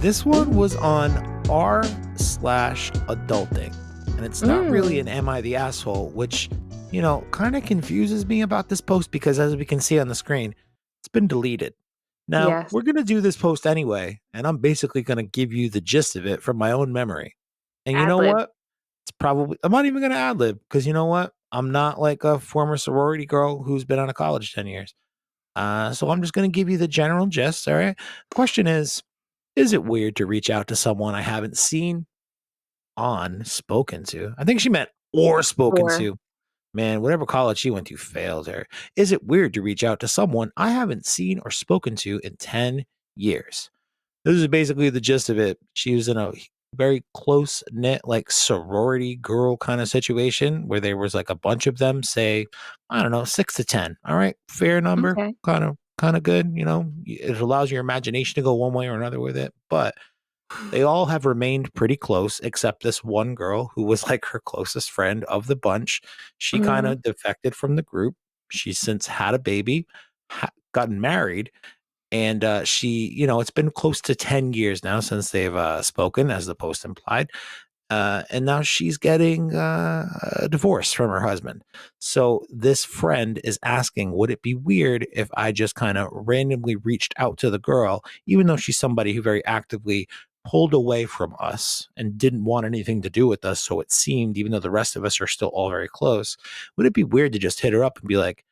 This one was on r/adulting. And it's not really an Am I the Asshole, which, kind of confuses me about this post because as we can see on the screen, it's been deleted. Now, Yes. we're going to do this post anyway, and I'm basically going to give you the gist of it from my own memory. And you know Ad-lib. what? I'm not even going to ad lib because you know what? I'm not like a former sorority girl who's been out of college 10 years. So I'm just going to give you the general gist. All right. Question is it weird to reach out to someone I haven't seen spoken to? I think she meant or spoken Or to. Man, whatever college she went to failed her. Is it weird to reach out to someone I haven't seen or spoken to in 10 years? This is basically the gist of it. She was in a very close knit, like sorority girl kind of situation where there was like a bunch of them, say, I don't know, 6 to 10. All right. Fair number. okay. Kind of good. It allows your imagination to go one way or another with it. But they all have remained pretty close, except this one girl who was like her closest friend of the bunch. She kind Mhm. of defected from the group. She's since had a baby, gotten married, and it's been close to 10 years now since they've spoken, as the post implied. And now she's getting a divorce from her husband. So this friend is asking, would it be weird if I just kind of randomly reached out to the girl, even though she's somebody who very actively pulled away from us and didn't want anything to do with us? So it seemed, even though the rest of us are still all very close, would it be weird to just hit her up and be like,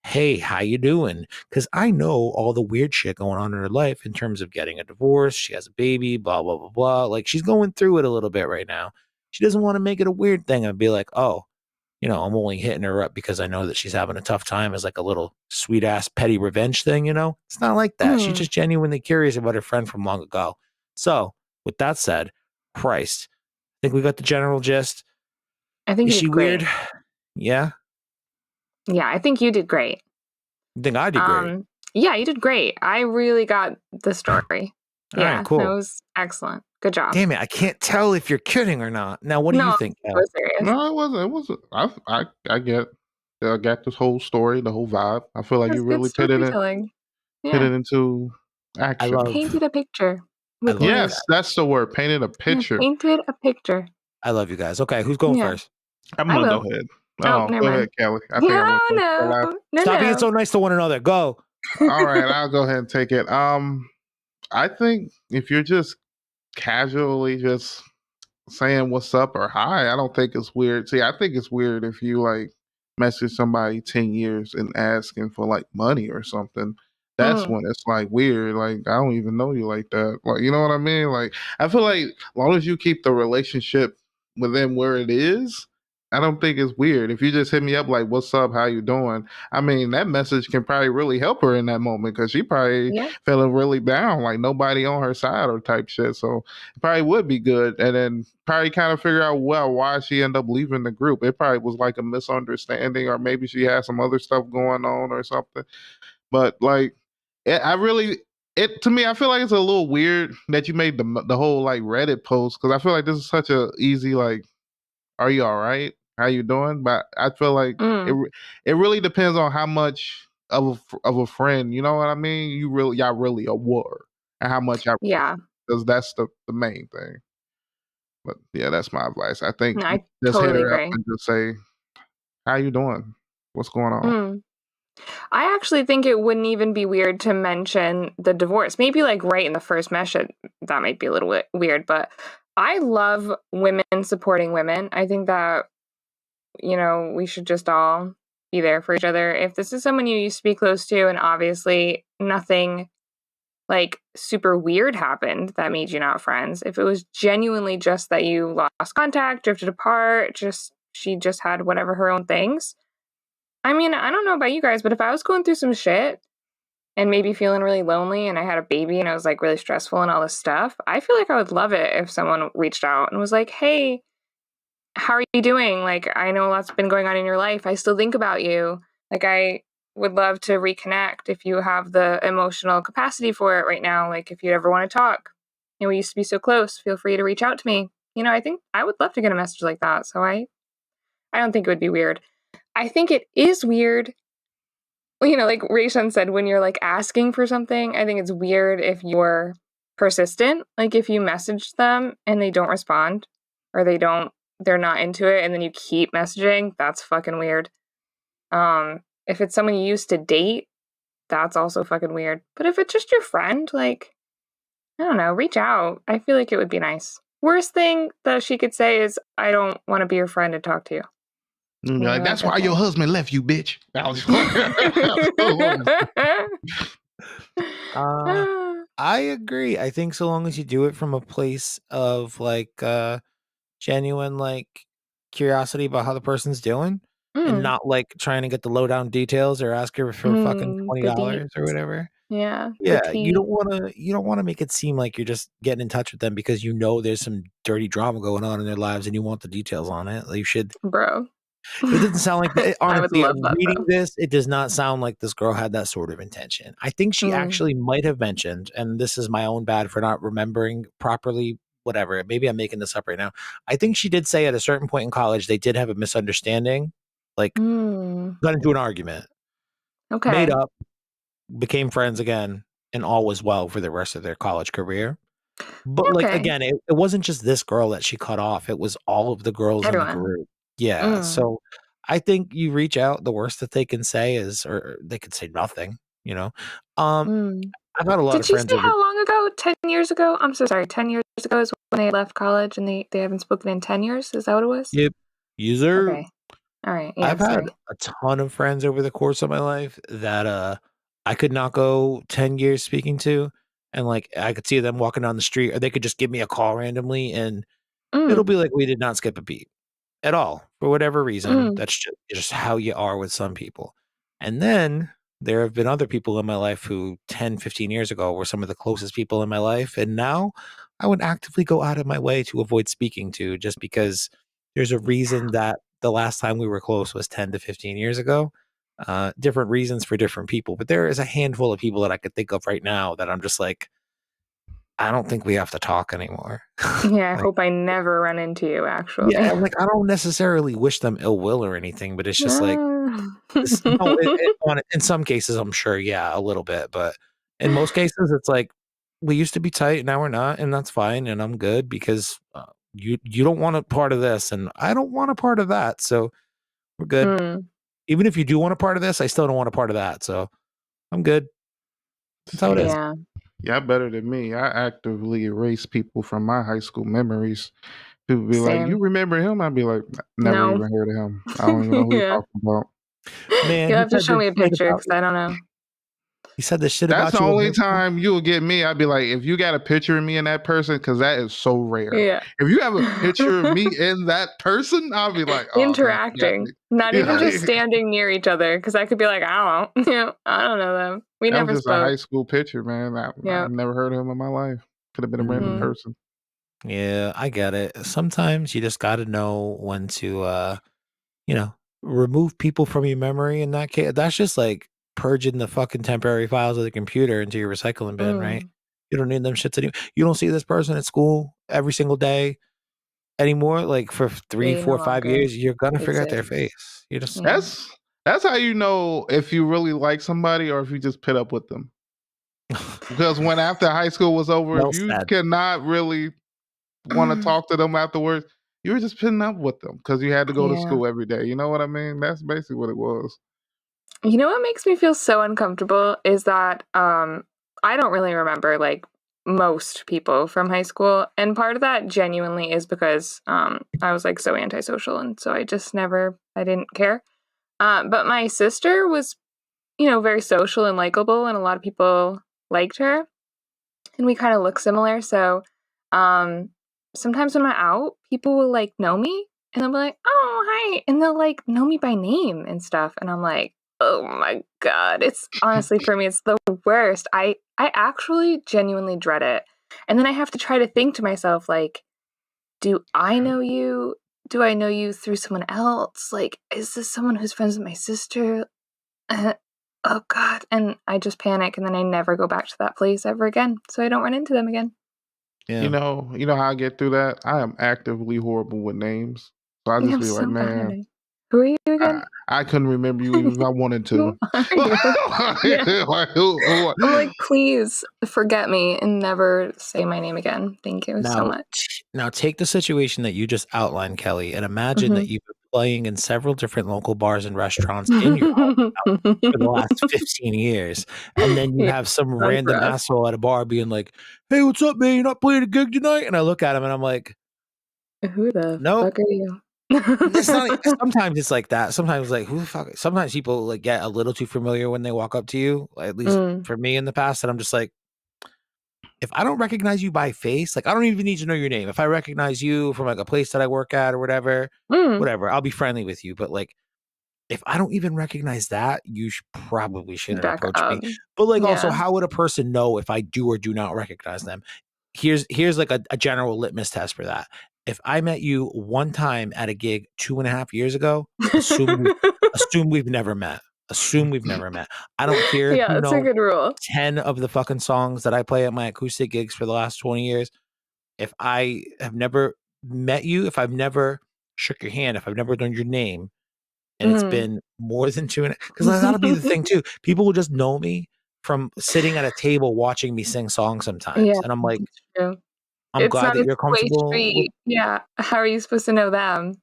hey, how you doing? Because I know all the weird shit going on in her life in terms of getting a divorce. She has a baby, blah, blah, blah, blah. Like she's going through it a little bit right now. She doesn't want to make it a weird thing and be like, oh, I'm only hitting her up because I know that she's having a tough time as like a little sweet ass petty revenge thing, It's not like that. She's Mm. just genuinely curious about her friend from long ago. So, with that said, Christ, I think we got the general gist. I think Is you she did weird? great. Yeah. Yeah, I think you did great. I think I did great. Yeah, you did great. I really got the story. All right, Yeah, that cool. was excellent. Good job. Damn it, I can't tell if you're kidding or not. Now, what do No, you I'm think, so Cal? serious. No, it wasn't. It wasn't. I got this whole story, the whole vibe. I feel like That's you good really storytelling. put Yeah, it into I action. love painted a picture I with love you Yes, words. guys. that's the word. Painted a Yeah, picture. painted a picture. I love you guys. Okay, who's going Yeah, first? I'm I gonna go will. ahead. Oh, Oh, never go ahead, mind. Kelly. I think I No, went first or no, last. no, Stop being no. so nice to one another. Go. All right, I'll go ahead and take it. I think if you're just casually just saying what's up or hi, I don't think it's weird. See, I think it's weird if you like message somebody 10 years and asking for like money or something. That's Mm, when it's like weird. Like, I don't even know you like that. Like, you know what I mean? Like, I feel like as long as you keep the relationship within where it is, I don't think it's weird. If you just hit me up like, what's up? How you doing? I mean, that message can probably really help her in that moment because she probably yeah, feeling really down, like nobody on her side or type shit. So it probably would be good. And then probably kind of figure out, well, why she ended up leaving the group. It probably was like a misunderstanding, or maybe she had some other stuff going on or something. But like, I really, it to me, I feel like it's a little weird that you made the whole like Reddit post, because I feel like this is such a easy like, are you all right? How you doing? But I feel like mm, it really depends on how much of a friend, you know what I mean? Y'all really a war, and how much y'all, yeah. because that's the main thing. But yeah, that's my advice. I think No, I just hit totally her up agree. and just say, "How you doing? What's going on?" Mm. I actually think it wouldn't even be weird to mention the divorce. Maybe like right in the first message, that might be a little bit weird, but I love women supporting women. I think that, we should just all be there for each other. If this is someone you used to be close to and obviously nothing like super weird happened that made you not friends, if it was genuinely just that you lost contact, drifted apart, she just had whatever her own things. I mean, I don't know about you guys, but if I was going through some shit and maybe feeling really lonely and I had a baby and I was like really stressful and all this stuff, I feel like I would love it if someone reached out and was like, "Hey, how are you doing? Like, I know a lot's been going on in your life. I still think about you. Like, I would love to reconnect if you have the emotional capacity for it right now. Like, if you ever want to talk, we used to be so close. Feel free to reach out to me." I think I would love to get a message like that. So I don't think it would be weird. I think it is weird, like Rayshawn said, when you're like asking for something. I think it's weird if you're persistent. Like if you message them and they don't respond or they're not into it and then you keep messaging, that's fucking weird. If it's someone you used to date, that's also fucking weird. But if it's just your friend, like, I don't know, reach out. I feel like it would be nice. Worst thing that she could say is, I don't want to be your friend and talk to you. And you're like, that's why your husband left you, bitch. I was I agree. I think so long as you do it from a place of like genuine like curiosity about how the person's doing and not like trying to get the lowdown details or ask her for fucking the $20 or whatever. Yeah. Yeah, you don't want to make it seem like you're just getting in touch with them because you know there's some dirty drama going on in their lives and you want the details on it. Like, you should. Bro. It doesn't sound like that. I would Honestly, love that reading though. this, it does not sound like this girl had that sort of intention. I think she actually might have mentioned, and this is my own bad for not remembering properly, whatever. Maybe I'm making this up right now. I think she did say at a certain point in college they did have a misunderstanding, like got into an argument, made Okay. up, became friends again, and all was well for the rest of their college career. But like Okay. again, it wasn't just this girl that she cut off. It was all of the girls in the Everyone. group. Yeah. So I think you reach out. The worst that they can say is, or they could say nothing, you know. I've had a lot Did of she friends say over. how long ago? 10 years ago? I'm so sorry. 10 years ago is when they left college and they haven't spoken in 10 years? Is that what it was? Yep. User. Okay. All right. Yeah, I've had sorry. a ton of friends over the course of my life that I could not go 10 years speaking to. And like I could see them walking down the street, or they could just give me a call randomly and it'll be like we did not skip a beat at all for whatever reason. That's just how you are with some people. And then there have been other people in my life who 10, 15 years ago were some of the closest people in my life. And now I would actively go out of my way to avoid speaking to, just because there's a reason that the last time we were close was 10 to 15 years ago. Different reasons for different people. But there is a handful of people that I could think of right now that I'm just like, I don't think we have to talk anymore. Yeah, I Like, hope I never run into you, actually. yeah, like I don't necessarily wish them ill will or anything, but it's just like no. In some cases, I'm sure, yeah, a little bit, but in most cases, it's like we used to be tight, now we're not, and that's fine, and I'm good because you don't want a part of this, and I don't want a part of that, so we're good. Even if you do want a part of this, I still don't want a part of that, so I'm good. That's how it is. Yeah. Yeah, better than me. I actively erase people from my high school memories. People be like, "You Same. remember him?" I'd be like, "Never No. even heard of him. I don't even know who you're Yeah. talking about." Man, You'll he have to said show this me a shit picture about because I don't know. he said this shit That's about the you in only high school. time you'll get me. I'd be like, if you got a picture of me and that person, because that is so rare. Yeah. If you have a picture of me and that person, I'll be like, oh man, you got Interacting. me. Not You even know, just standing near each other because I could be like, I don't know. I don't know them. We that was never just a spoke. high school picture, man. Yeah. I've never heard of him in my life. Could have been a random person. Yeah, I get it. Sometimes you just got to know when to you know, remove people from your memory in that case. That's just like purging the fucking temporary files of the computer into your recycling bin, right? You don't need them shits anymore. You don't see this person at school every single day anymore. Like for 3, They no 4, 5 years, longer you're gonna forget their exist. face. You just Yeah. That's how you know if you really like somebody or if you just put up with them. Because when after high school was over, if well you said. cannot really want to talk to them afterwards, you were just putting up with them because you had to go to Yeah. school every day. You know what I mean? That's basically what it was. You know what makes me feel so uncomfortable is that I don't really remember like most people from high school, and part of that genuinely is because I was like so antisocial, and so I didn't care. But my sister was, very social and likable, and a lot of people liked her, and we kind of look similar. So um, sometimes when I'm out, people will like know me, and they'll be like, "Oh, hi," and they'll like know me by name and stuff, and I'm like, "Oh my god!" It's honestly for me, it's the worst. I actually genuinely dread it, and then I have to try to think to myself like, "Do I know you? Do I know you through someone else? Like, is this someone who's friends with my sister?" Oh god, and I just panic and then I never go back to that place ever again, so I don't run into them again. Yeah. You know how I get through that? I am actively horrible with names. So I Yeah, just I'm be like, so bad at man, it. Who are you again? I couldn't remember you even if I wanted to. Who are you? Yeah. Like, who? I'm like, please forget me and never say my name again. Thank you so Now, much. now take the situation that you just outlined, Kelly, and imagine that Mhm. you've been playing in several different local bars and restaurants in your hometown for the last 15 years. And then you Yeah, have some sounds random rough. asshole at a bar being like, "Hey, what's up, man? You're not playing a gig tonight?" And I look at him and I'm like, Who the "Nope." fuck are you? It's not sometimes it's like that. Sometimes like who the fuck sometimes people like get a little too familiar when they walk up to you, at least Mm, for me in the past, and I'm just like, if I don't recognize you by face, like I don't even need to know your name. If I recognize you from like a place that I work at or mm. whatever, I'll be friendly with you. But like if I don't even recognize that, you probably shouldn't Back approach me. up. But like also, Yeah. how would a person know if I do or do not recognize them? Here's like a general litmus test for that. If I met you one time at a gig 2.5 years ago, assume we've never met. Assume we've never met. I don't care if Yeah, you that's a know good rule. 10 of the fucking songs that I play at my acoustic gigs for the last 20 years. If I have never met you, if I've never shook your hand, if I've never done your name, and it's Mhm. been more than two and because that'll be the thing too. People will just know me from sitting at a table watching me sing songs sometimes. Yeah, And I'm like, that's true. I'm It's glad not that a you're two-way comfortable with street. Yeah. How are you supposed to know them?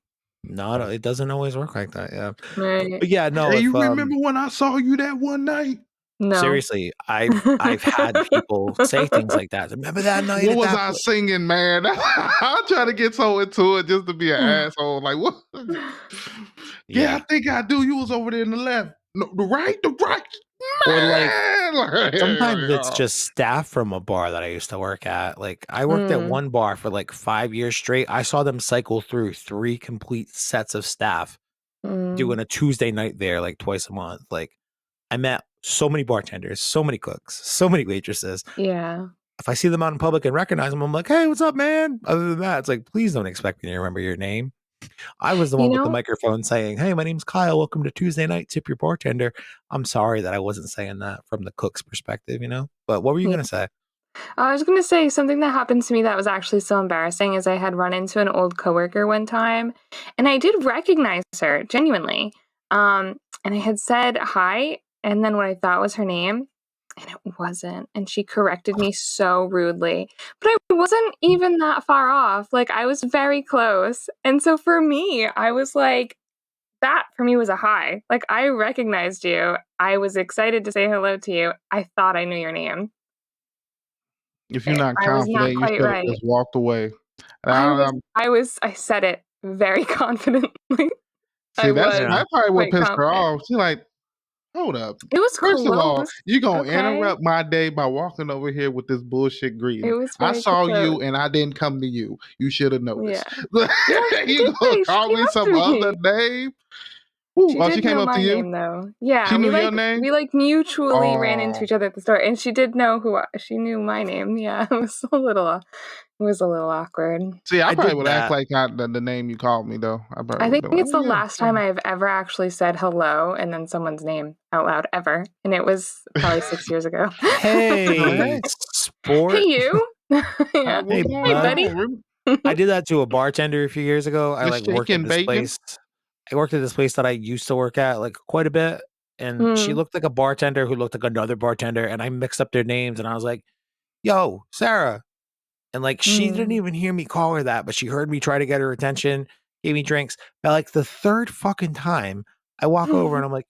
no, it doesn't always work like that. Yeah. Right. But yeah, no, Hey, if you remember when I saw you that one night? No. seriously, I've had people say things like that. Remember that night What at was that I place? singing, man? I'm trying to get so into it just to be an asshole. Like, what? Yeah, I Yeah. think I do. You was over there in the left. No, the right, Or like man. sometimes Like, it's oh. just staff from a bar that I used to work at. Like I worked at Mm, one bar for like 5 years straight. I saw them cycle through 3 complete sets of staff mm. doing a Tuesday night there, like twice a month. Like I met so many bartenders, so many cooks, so many waitresses. Yeah. If I see them out in public and recognize them, I'm like, "Hey, what's up, man?" Other than that, it's like, please don't expect me to remember your name. I was the You one with the know, microphone saying, "Hey, my name's Kyle. Welcome to Tuesday night. Tip your bartender." I'm sorry that I wasn't saying that from the cook's perspective, you know? But what were you yeah. gonna say? I was gonna say something that happened to me that was actually so embarrassing is I had run into an old coworker one time, and I did recognize her genuinely. And I had said hi, and then what I thought was her name, and it wasn't. And she corrected me so rudely, but I wasn't even that far off. Like I was very close, and so for me, I was like, that for me was a high. Like I recognized you. I was excited to say hello to you. I thought I knew your name. If you're not I was not confident, you quite should have right. just walked away. And I'm, I said it very confidently. I see, was Yeah. that's probably what quite pissed her confident. off. She's like, hold up. It was First of all, close, you gonna okay? interrupt my day by walking over here with this bullshit It greeting. was I very saw close. you and I didn't come to you. You should have Yeah. noticed. Yeah, she You did gonna say she call came me up some to other me. name? Ooh, She oh, she did came know up to my you? name though. Yeah, She knew your name? we mutually ran into Oh. each other at the store, and she did know she knew my name. Yeah, it was a little awkward. See, I I probably did would act that. like the name you called me though. I probably I would have think been like, it's oh the yeah. last time Yeah. I've ever actually said hello and then someone's name out loud ever, and it was probably 6 years ago. Oh, Hey, hey, Hey, sport. you. Yeah. what's Hey, Hey, going bud. buddy. on? Rem- I did that to a bartender a few years ago. I The like worked at shaking this bacon? place. I worked at this place that I used to work at like quite a bit. And she Mm, looked like a bartender who looked like another bartender. And I mixed up their names and I was like, yo, Sarah. And like she didn't mm. even hear me call her that, but she heard me try to get her attention, gave me drinks. But like the third fucking time, I walk over and I'm like,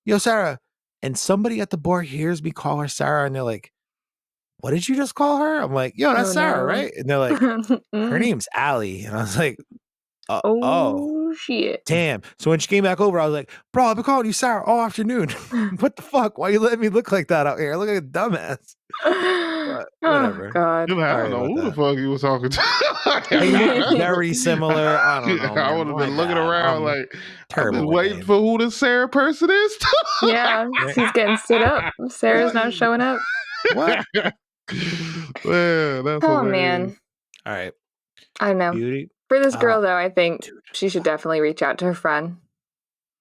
yo, Sarah. And somebody at the bar hears me call her Sarah and they're like, what did you just call her? I'm like, yo, that's Oh, Sarah, no. right? And they're like, her Mm. name's Allie. And I was like, oh, Oh, shit. damn. So when she came back over, I was like, bro, I've been calling you Sarah all afternoon. What the fuck? Why you letting me look like that out here? I look like a dumbass. But Oh, whatever. God. You know, I don't Sorry know about who the that. fuck you was talking They look to. very similar. I don't know, I man. would have My been looking bad. around I'm like I've been terrible with waiting names. for who this Sarah person is. Yeah, Right? she's getting stood up. Sarah's not showing up. What? Man, that's Oh, hilarious. man. All right. I don't know. Beauty. For this Uh, girl, though, I think dude. she should definitely reach out to her friend.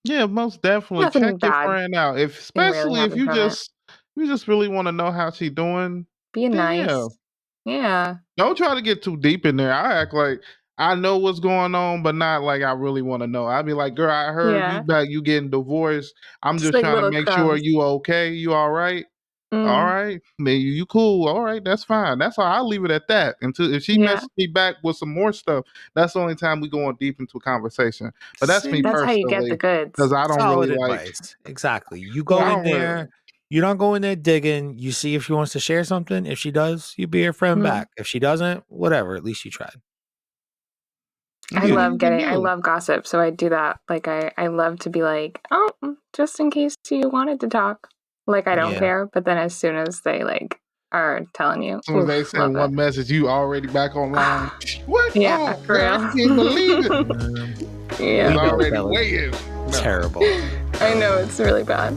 Yeah, most definitely check Nothing your bad friend out. If can really especially if happen from it. you just really want to know how she doing, Being then yeah. nice. Yeah. Don't try to get too deep in there. I act like I know what's going on, but not like I really want to know. I'd be like, girl, I heard Yeah. you getting divorced. I'm Just just like trying to little make sure crumbs. you okay. You all right? All Mm, right. Maybe you cool. All right, that's fine. That's all. I'll leave it at that. Until if she yeah. messes me back with some more stuff, that's the only time we go on deep into a conversation. But that's me That's See, how you get the personally, goods. because I don't really solid like. advice. Exactly. You Yeah. go I in don't really. there. You don't go in there digging. You see if she wants to share something. If she does, you be her friend Mm. back. If she doesn't, whatever. At least you tried. I Yeah, Yeah. you can do. love gossip, so I do that. Like I love to be like, oh, just in case you wanted to talk. Like I don't Yeah. care, but then as soon as they like are telling you, As soon as they oof, send love it. one message, you already back online. What? Yeah, Oh for God, I real. can't believe it. Um, He was we Yeah, know, already Bella. waiting. No. Terrible. I Terrible. know it's really bad.